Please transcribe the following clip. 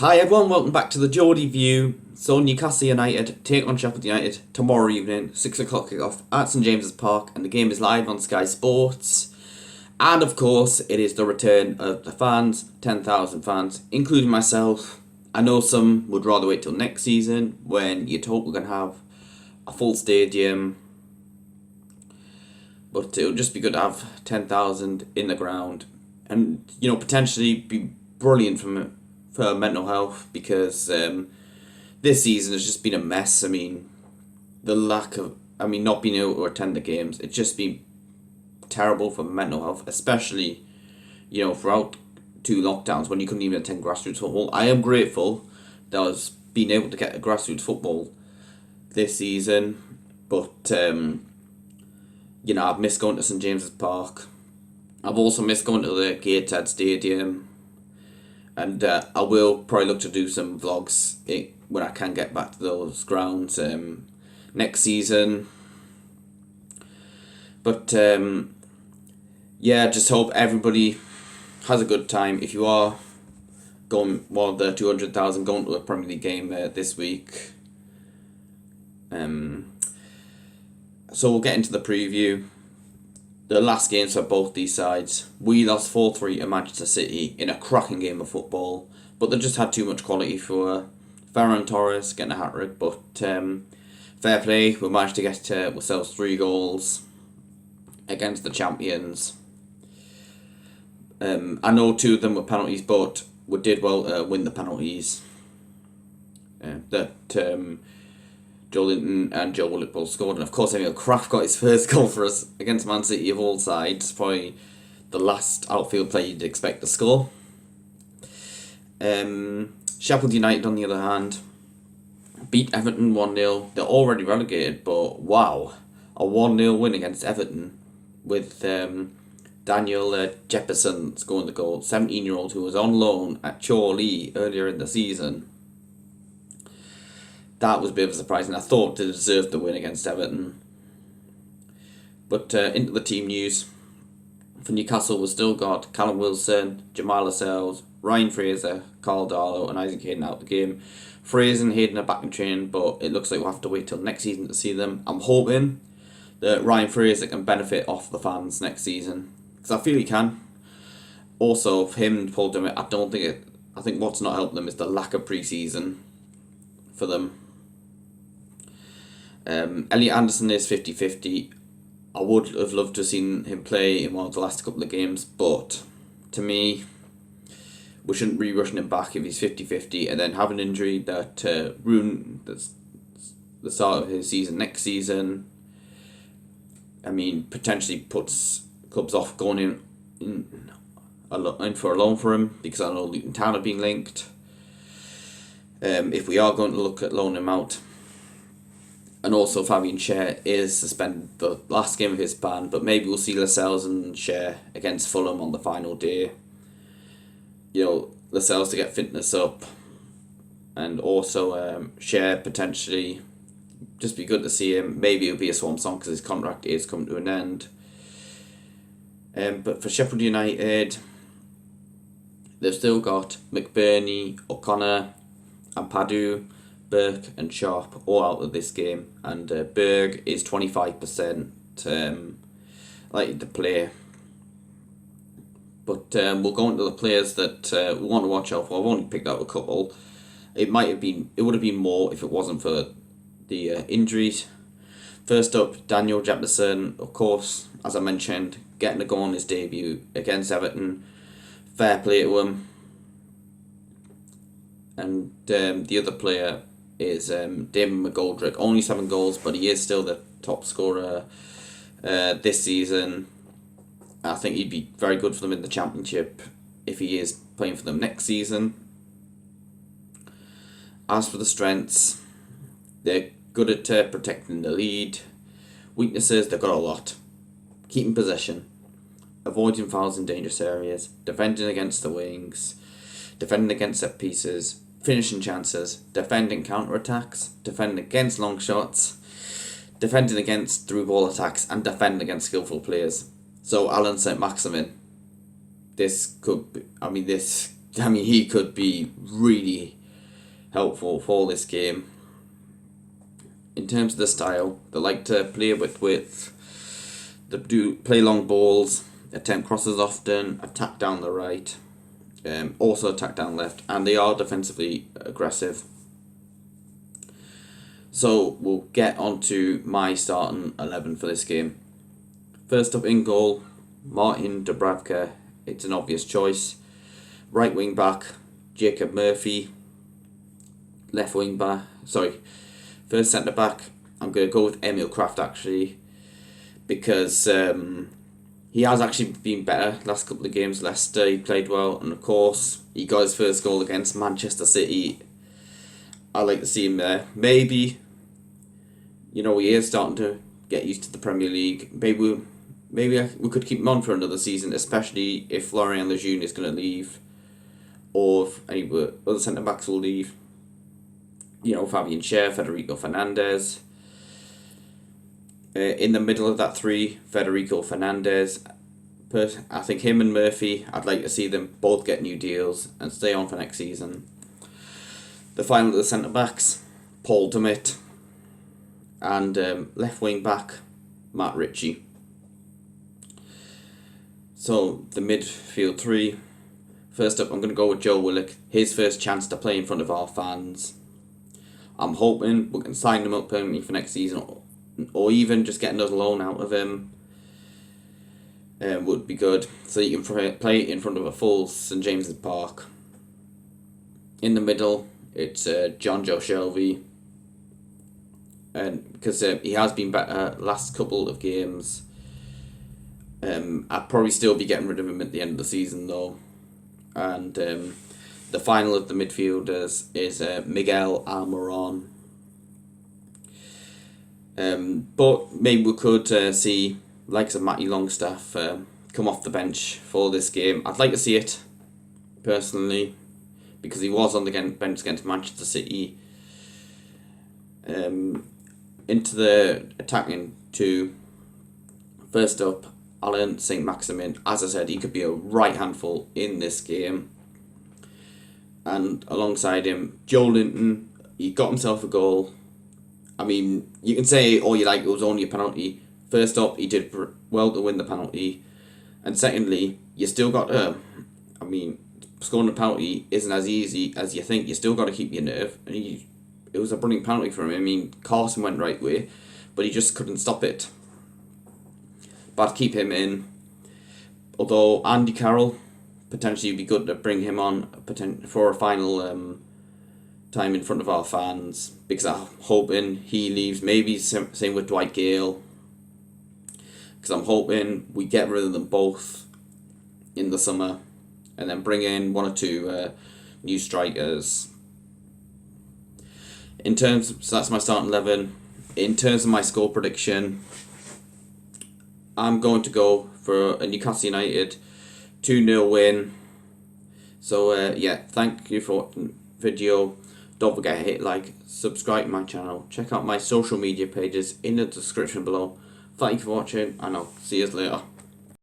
Hi everyone, welcome back to the Geordie View. So Newcastle United take on Sheffield United tomorrow evening, 6 o'clock kick-off at St James's Park, and the game is live on Sky Sports. And of course, it is the return of the fans, 10,000 fans, including myself. I know some would rather wait till next season when you're told we're going to have a full stadium, but it'll just be good to have 10,000 in the ground and, potentially be brilliant for mental health because this season has just been a mess. Not being able to attend the games, it's just been terrible for mental health, especially, throughout two lockdowns when you couldn't even attend grassroots football. I am grateful that I was being able to get a grassroots football this season, but, I've missed going to St James's Park. I've also missed going to the Gateshead Stadium. And I will probably look to do some vlogs when I can get back to those grounds next season. But just hope everybody has a good time. If you are going one of the 200,000 going to a Premier League game this week. So we'll get into the preview. The last games for both these sides. We lost 4-3 to Manchester City in a cracking game of football, but they just had too much quality for Ferran Torres getting a hat-trick, but fair play, we managed to get ourselves 3 goals against the champions. I know 2 of them were penalties, but we did well to win the penalties. Joe Linton and Joe Willock both scored, and of course Emil Kraft got his first goal for us against Man City of all sides. Probably the last outfield player you'd expect to score. Sheffield United, on the other hand, beat Everton 1-0. They're already relegated, but wow, a 1-0 win against Everton with Daniel Jefferson scoring the goal, 17-year-old who was on loan at Chorley earlier in the season. That was a bit of a surprise, and I thought they deserved the win against Everton. But into the team news. For Newcastle, we've still got Callum Wilson, Jamal Lascelles, Ryan Fraser, Carl Darlow and Isaac Hayden out of the game. Fraser and Hayden are back in training, but it looks like we'll have to wait till next season to see them. I'm hoping that Ryan Fraser can benefit off the fans next season, because I feel he can. Also, for him and Paul Dummett, I think what's not helped them is the lack of pre-season for them. Elliot Anderson is 50-50. I would have loved to have seen him play in one of the last couple of games, but to me, we shouldn't be rushing him back if he's 50-50 and then have an injury that ruin the start of his season next season. Potentially puts clubs off going in for a loan for him, because I know Luton Town are being linked. If we are going to look at loaning him out. And also Fabian Schär is suspended the last game of his ban, but maybe we'll see Lascelles and Schär against Fulham on the final day. Lascelles to get fitness up, and also Schär potentially, just be good to see him. Maybe it'll be a swan song because his contract is coming to an end. But for Sheffield United, they've still got McBurney, O'Connor, and Padu, Burke and Sharp all out of this game, and Berg is 25% likely to play. But we'll go into the players that we want to watch out for. I've only picked out a couple. It would have been more if it wasn't for the injuries. First up, Daniel Jefferson, of course, as I mentioned, getting a goal on his debut against Everton. Fair play to him. And the other player is David McGoldrick. Only 7 goals, but he is still the top scorer this season. I think he'd be very good for them in the Championship if he is playing for them next season. As for the strengths, they're good at protecting the lead. Weaknesses, they've got a lot. Keeping possession, avoiding fouls in dangerous areas, defending against the wings, defending against set pieces, finishing chances, defending counter-attacks, defending against long shots, defending against through ball attacks, and defending against skillful players. So Alan Saint-Maximin, this I mean, he could be really helpful for this game. In terms of the style, they like to play with width. They do play long balls, attempt crosses often, attack down the right, also attack down left, and they are defensively aggressive. So we'll get on to my starting 11 for this game. First up in goal, Martin Dubravka. It's an obvious choice. Right wing back, Jacob Murphy. Left wing back, first centre back, I'm going to go with Emil Kraft actually, because he has actually been better last couple of games. Leicester, he played well, and of course he got his first goal against Manchester City. I like to see him there. Maybe, he is starting to get used to the Premier League. Maybe we could keep him on for another season, especially if Florian Lejeune is going to leave, or if any other centre backs will leave. Fabian Schär, Federico Fernandez. In the middle of that three, Federico Fernandez. I think him and Murphy, I'd like to see them both get new deals and stay on for next season. The final of the centre backs, Paul Dummett. And left wing back, Matt Ritchie. So the midfield three. First up, I'm going to go with Joe Willock. His first chance to play in front of our fans. I'm hoping we can sign him up permanently for next season, or even just get another loan out of him. Would be good, so you can play in front of a full St James's Park. In the middle, it's John Joe Shelby, and because he has been better last couple of games. I'd probably still be getting rid of him at the end of the season though, and. The final of the midfielders is Miguel Almiron. But maybe we could see likes of Matty Longstaff come off the bench for this game. I'd like to see it, personally, because he was on the bench against Manchester City. Into the attacking two. First up, Alan Saint-Maximin. As I said, he could be a right handful in this game. And alongside him, Joe Linton, he got himself a goal. I mean, you can say all you like, it was only a penalty. First up, he did well to win the penalty. And secondly, you still got to, scoring a penalty isn't as easy as you think. You still got to keep your nerve. And it was a brilliant penalty for him. Carson went right way, but he just couldn't stop it. But I'd keep him in. Although Andy Carroll, potentially would be good to bring him on for a final time in front of our fans, because I'm hoping he leaves. Maybe same with Dwight Gale, because I'm hoping we get rid of them both in the summer and then bring in one or two new strikers. So that's my starting 11. In terms of my score prediction, I'm going to go for a Newcastle United 2-0 win. So thank you for watching the video. Don't forget to hit like, subscribe to my channel, check out my social media pages in the description below. Thank you for watching, and I'll see you later.